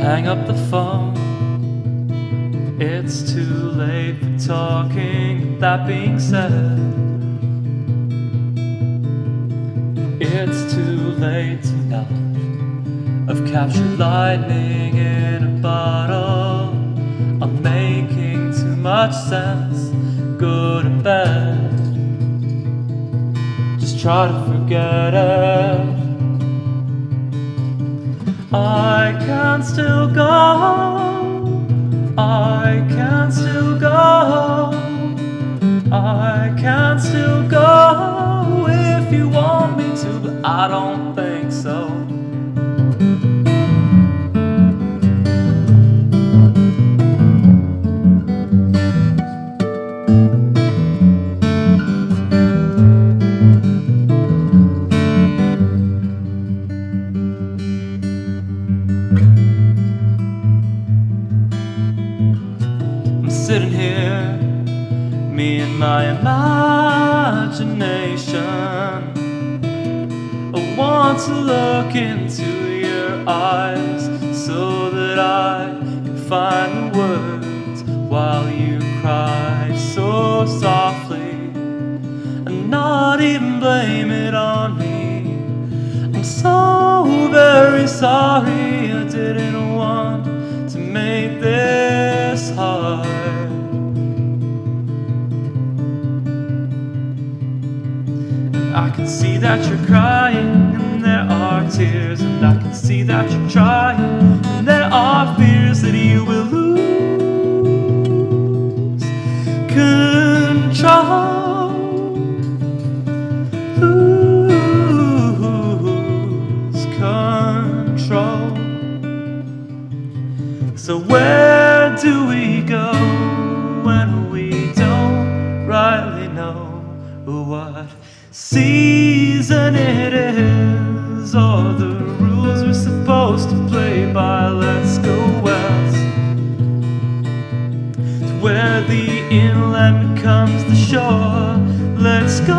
Hang up the phone, it's too late for talking. That being said, it's too late to not have captured lightning in a bottle. I'm making too much sense. Go to bed, just try to forget it. I can still go, I can still go, I can still go if you want me to, but I don't think so. Sitting here, me and my imagination. I want to look into your eyes so that I can find the words while you cry so softly, and not even blame it on me. I'm so very sorry, I didn't want to make this hard. I can see that you're crying, and there are tears, and I can see that you're trying, and there are fears that you will lose control, lose control. So where do we go when we don't rightly know what season it is, or the rules we're supposed to play by? Let's go west, to where the inlet becomes the shore. Let's go